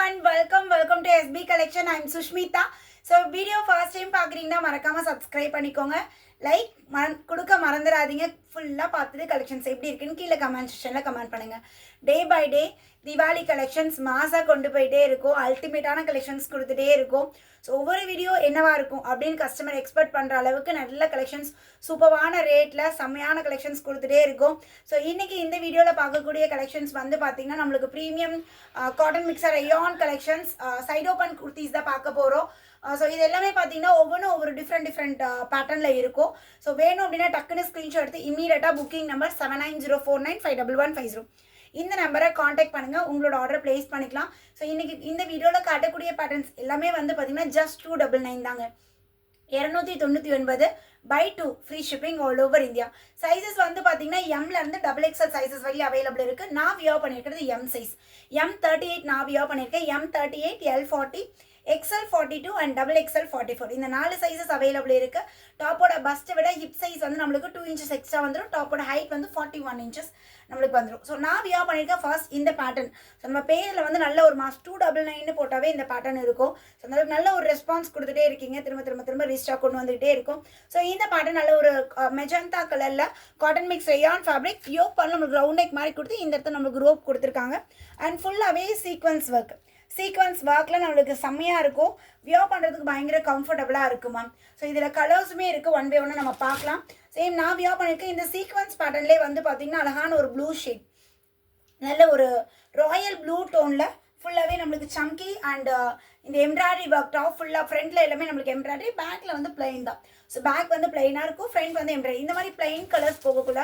everyone, welcome to SB Collection. I'm Sushmita. So video first time பார்க்குறீங்கன்னா மறக்காம subscribe பண்ணிக்கோங்க. Like கொடுக்க மறந்துடாதீங்க. ஃபுல்லாக பார்த்துட்டு கலெக்ஷன்ஸ் எப்படி இருக்குன்னு கீழே கமெண்ட் செக்ஷனில் கமெண்ட் பண்ணுங்கள். Day by day Deepavali collections மாசாக கொண்டு போயிட்டே இருக்கும். அல்டிமேட்டான கலெக்ஷன்ஸ் கொடுத்துட்டே இருக்கும். ஸோ ஒவ்வொரு வீடியோ என்னவா இருக்கும் அப்படின்னு கஸ்டமர் எக்ஸ்பெக்ட் பண்ணுற அளவுக்கு நல்ல கலெக்ஷன்ஸ் சூப்பரான ரேட்டில் செம்மையான கலெக்ஷன்ஸ் கொடுத்துட்டே இருக்கும். ஸோ இன்றைக்கி இந்த வீடியோவில் பார்க்கக்கூடிய கலெக்ஷன்ஸ் வந்து பார்த்திங்கன்னா நம்மளுக்கு premium cotton mixer rayon collections side open kurtis தான் பார்க்க போகிறோம். ஸோ இது எல்லாமே பார்த்தீங்கன்னா ஒவ்வொன்றும் ஒவ்வொரு டிஃப்ரெண்ட் பேட்டர்னில் இருக்கும். ஸோ வேணும் அப்படின்னா டக்குன்னு ஸ்க்ரீன்ஷாட் எடுத்து இமீடியட்டாக புக்கிங் நம்பர் 7904951150 இந்த நம்பரை காண்டாக்ட் பண்ணுங்கள். உங்களோட ஆர்டர் ப்ளேஸ் பண்ணிக்கலாம். ஸோ இன்றைக்கி இந்த வீடியோவில் காட்டக்கூடிய பேட்டர்ன்ஸ் எல்லாமே வந்து பார்த்திங்கன்னா ஜஸ்ட் 299 தாங்க. 299 by 2 free shipping all over India. Sizes வந்து பார்த்தீங்கன்னா எம்லேருந்து XXL சைஸஸ் வரையும் அவைலபிள் இருக்குது. நான் வியர் பண்ணியிருக்கிறது எம் சைஸ். M38 நான் வியர் பண்ணியிருக்கேன். M38, L40, XL42 and XXL 44 இந்த 4 சைஸஸ் அவைலபிள் இருக்குது. டாப்போட பஸ்ட்டை விட ஹிப் சைஸ் வந்து நம்மளுக்கு 2 இன்ச்சஸ் எக்ஸ்ட்ரா வந்துடும். டாப்போட ஹைட் வந்து 41 இன்ச்சஸ் நம்மளுக்கு வந்துடும். ஸோ நான் வியர் பண்ணியிருக்கேன் ஃபர்ஸ்ட் இந்த பேட்டர்ன். ஸோ நம்ம பேரில் வந்து நல்ல ஒரு மாஸ் 299 போட்டாவே இந்த பேட்டர்ன் இருக்கும். ஸோ நல்ல ஒரு ரெஸ்பான்ஸ் கொடுத்துட்டே இருக்கீங்க. திரும்ப ரீஸ்டாக் கொண்டு வந்துகிட்டே இருக்கும். ஸோ இந்த பேட்டர்ன் நல்ல ஒரு மெஜந்தா கலரில் cotton mix rayon fabric yoke பண்ண நம்மளுக்கு ரவுண்ட் நெக் மாதிரி கொடுத்து இந்த இடத்துல நம்மளுக்கு ரோப் கொடுத்துருக்காங்க. அண்ட் ஃபுல்லாகவே சீக்வன்ஸ் ஒர்க்கில் நம்மளுக்கு செம்மையாக இருக்கும். வியர் பண்ணுறதுக்கு பயங்கர கம்ஃபர்டபுளாக இருக்கும் மேம். ஸோ இதில் கலர்ஸுமே இருக்குது. ஒன் பை ஒன்று நம்ம பார்க்கலாம். சேம் நான் வியர் பண்ணியிருக்கேன். இந்த சீக்வன்ஸ் பேட்டர்ன்லேயே வந்து பார்த்திங்கன்னா அழகான ஒரு ப்ளூ ஷேட், நல்ல ஒரு ராயல் ப்ளூ டோனில் ஃபுல்லாகவே நம்மளுக்கு சம்கி அண்ட் இந்த எம்ப்ராய்டரி ஒர்க் டாப் ஃபுல்லாக ஃப்ரண்ட்டில் எல்லாமே நம்மளுக்கு எம்ப்ராய்டரி, பேக்கில் வந்து பிளைன் தான். ஸோ பேக் வந்து பிளைனாக இருக்கும், ஃப்ரண்ட் வந்து எம்ப்ராய்டரி. இந்த மாதிரி பிளைன் கலர்ஸ் போகக்குள்ள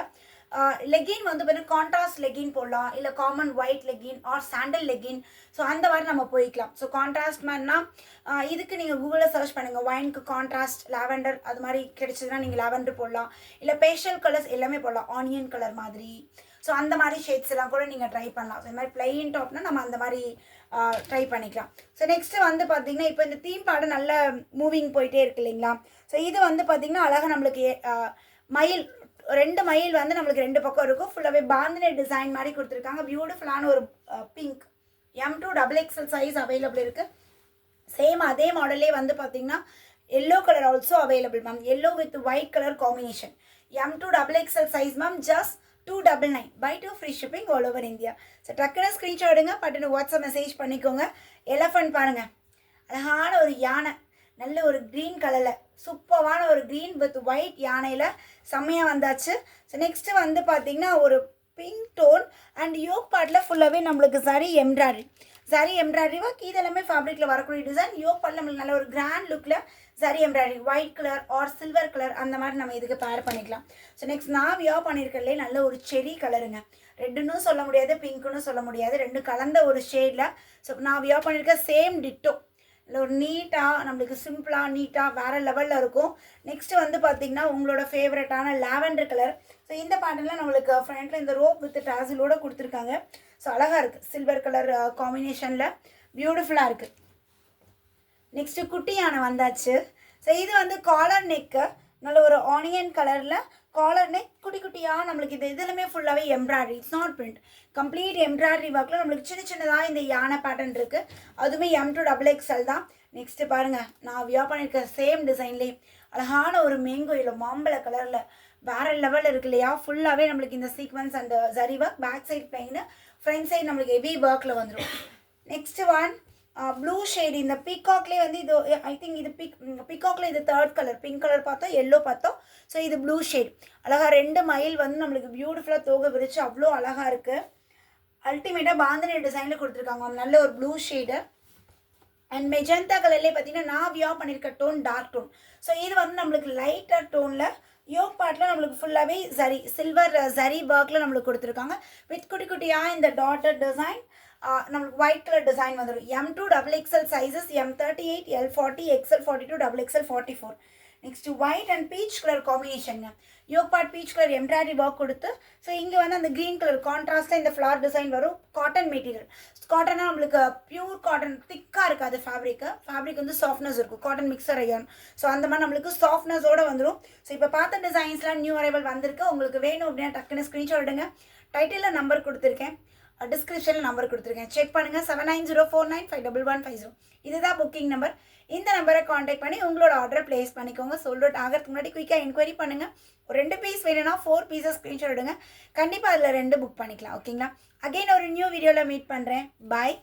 லெகின் வந்து பார்த்தீங்கன்னா கான்ட்ராஸ்ட் லெகின் போடலாம், இல்லை common white legging or sandal legging. So அந்த மாதிரி நம்ம போய்க்கலாம். ஸோ கான்ட்ராஸ்ட் மாதிரினா இதுக்கு நீங்கள் கூகுளில் சர்ச் பண்ணுங்கள். ஒயினுக்கு கான்ட்ராஸ்ட் லாவெண்டர் அது மாதிரி கிடைச்சதுன்னா நீங்கள் லாவெண்டர் போடலாம், இல்லை பேஷல் கலர்ஸ் எல்லாமே போடலாம், ஆனியன் கலர் மாதிரி. ஸோ அந்த மாதிரி ஷேட்ஸ் எல்லாம் கூட நீங்கள் ட்ரை பண்ணலாம். ஸோ இந்த மாதிரி பிளைன் டாப்னா நம்ம அந்த மாதிரி ட்ரை பண்ணிக்கலாம். ஸோ நெக்ஸ்ட்டு வந்து பார்த்திங்கன்னா இப்போ இந்த தீம் பாடம் நல்ல மூவிங் போயிட்டே இருக்கு இல்லைங்களா. ஸோ இது வந்து பார்த்திங்கன்னா அழகாக நம்மளுக்கு மயில் 2 மயில் வந்து நம்மளுக்கு 2 பக்கம் இருக்கும். ஃபுல்லாகவே பாந்தினி டிசைன் மாதிரி கொடுத்துருக்காங்க. பியூட்டிஃபுல்லான ஒரு pink M2 XXL size available இருக்குது. சேம் அதே மாடலே வந்து பார்த்திங்கன்னா yellow colour also available ma'am. Yellow with white colour combination. M2 XXL size ma'am. Just 299 by 2 free shipping all over India. So டக்குன்னு ஸ்க்ரீன்ஷாட் எடுங்க, பட்டுன்னு வாட்ஸ்அப் மெசேஜ் பண்ணிக்கோங்க. Elephant பாருங்கள், அழகான ஒரு யானை, நல்ல ஒரு க்ரீன் கலரில் சூப்பரான ஒரு க்ரீன் வித் ஒயிட் யானையில் செம்மையாக வந்தாச்சு. ஸோ நெக்ஸ்ட்டு வந்து பார்த்திங்கன்னா ஒரு பிங்க் டோன் அண்ட் யோக் பார்ட்டில் ஃபுல்லாகவே நம்மளுக்கு சரி எம்ப்ராய்டரி ஒர்க். இது எல்லாமே ஃபேப்ரிக்கில் வரக்கூடிய டிசைன். யோக் பார்ட்டில் நம்மளுக்கு நல்ல ஒரு கிராண்ட் லுக்கில் சரி embroidery white colour or silver colour அந்த மாதிரி நம்ம இதுக்கு பேர் பண்ணிக்கலாம். ஸோ நெக்ஸ்ட் நான் வியர் பண்ணியிருக்கிறதுலே நல்ல ஒரு செரி கலருங்க. ரெட்டுன்னு சொல்ல முடியாது, பிங்க்குன்னு சொல்ல முடியாது, 2 கலந்த ஒரு ஷேடில். ஸோ நான் வியர் பண்ணியிருக்க சேம் டிட்டோ இல்லை ஒரு நீட்டாக நம்மளுக்கு சிம்பிளாக நீட்டாக வேறு லெவலில் இருக்கும். நெக்ஸ்ட்டு வந்து பார்த்திங்கன்னா உங்களோட ஃபேவரட்டான லாவெண்டர் கலர். ஸோ இந்த பேட்டர்னில் நம்மளுக்கு ஃப்ரண்ட்டில் இந்த ரோப் வித் டாசிலோடு கொடுத்துருக்காங்க. ஸோ அழகாக இருக்குது, சில்வர் கலர் காம்பினேஷனில் பியூட்டிஃபுல்லாக இருக்குது. நெக்ஸ்ட்டு குட்டியான வந்தாச்சு. ஸோ இது வந்து காலர் நெக்கு, நல்ல ஒரு ஆனியன் கலரில் காலர் நெக் குட்டியாக நம்மளுக்கு இது இதெல்லாமே ஃபுல்லாகவே embroidery, it's not print, complete embroidery ஒர்க்கில் நம்மளுக்கு சின்னதாக இந்த யானை பேட்டர்ன் இருக்குது. அதுவுமே M2 XXL தான். நெக்ஸ்ட்டு பாருங்கள், நான் வியர் பண்ணியிருக்க சேம் டிசைன்லேயே அழகான ஒரு மேங்கோ இல்லை மாம்பழ கலரில் வேறு லெவலில் இருக்கு இல்லையா. ஃபுல்லாகவே நம்மளுக்கு இந்த sequence and zari work, back side plain, front side நம்மளுக்கு ஹெவி ஒர்க்கில் வந்துடும். Next one blue shade. இந்த பீகாக்லேயே வந்து இது ஐ திங்க் இது பீகாக்ல இது 3rd கலர். பிங்க் கலர் பார்த்தோம், எல்லோ பார்த்தோம். ஸோ இது ப்ளூ ஷேட். அழகாக 2 மயில் வந்து நம்மளுக்கு பியூட்டிஃபுல்லாக தோகை விரிச்சு அவ்வளோ அழகாக இருக்குது. அல்டிமேட்டாக பாந்தினி டிசைனில் கொடுத்துருக்காங்க. நல்ல ஒரு ப்ளூ ஷேடு அண்ட் மெஜந்தா கலர்லேயே பார்த்தீங்கன்னா நான் வியர் பண்ணியிருக்க டோன் டார்க் டோன். ஸோ இது வந்து நம்மளுக்கு லைட்டர் டோனில் யோக் பார்ட்டில் நம்மளுக்கு ஃபுல்லாகவே சில்வர் ஜரி ஒர்க்கில் நம்மளுக்கு கொடுத்துருக்காங்க. வித் குட்டியாக இந்த டாட்டர் டிசைன் நம்மளுக்கு ஒயிட் கலர் டிசைன் வந்துடும். M2 XXL sizes M38, L40, XL42, XXL 44. Next white and peach colour காம்பினேஷனுங்க. Yoke part peach colour embroidery work கொடுத்து, ஸோ இங்கே வந்து அந்த க்ரீன் கலர் கான்ட்ராஸ்ட்டாக இந்த ஃப்ளார் டிசைன் வரும். Cotton material. காட்டன்னா நம்மளுக்கு பியூர் காட்டன், திக்காக இருக்காது ஃபேப்ரிக் வந்து சாஃப்ட்னஸ் இருக்கும். Cotton mixer ion. ஸோ அந்த மாதிரி நம்மளுக்கு சாஃப்ட்னஸோடு வந்துடும். ஸோ இப்போ பார்த்த டிசைன்ஸ்லாம் நியூ அரைவல் வந்திருக்கு. உங்களுக்கு வேணும் அப்படின்னா டக்குன்னு ஸ்க்ரீன்ஷாட் எடுங்க. டைட்டிலில் நம்பர் கொடுத்துருக்கேன். டிஸ்கிரிப்ஷனில் நம்பர் கொடுத்துருக்கேன், செக் பண்ணுங்கள். 7904951150 இதுதான் புக்கிங் நம்பர். இந்த நம்பரை காண்டாக்ட் பண்ணி உங்களோட ஆர்டரை ப்ளேஸ் பண்ணிக்கோங்க. சோல்ட் அவுட் ஆகிறதுக்கு முன்னாடி குயிக்காக என்கொயரி பண்ணுங்கள். ஒரு 2 பீஸ் வேணும்னா 4 பீஸஸ் ஸ்க்ரீன்ஷாட் எடுங்க, கண்டிப்பாக அதில் 2 புக் பண்ணிக்கலாம். ஓகேங்களா? அகெயின் ஒரு நியூ வீடியோவில் மீட் பண்ணுறேன். பாய்.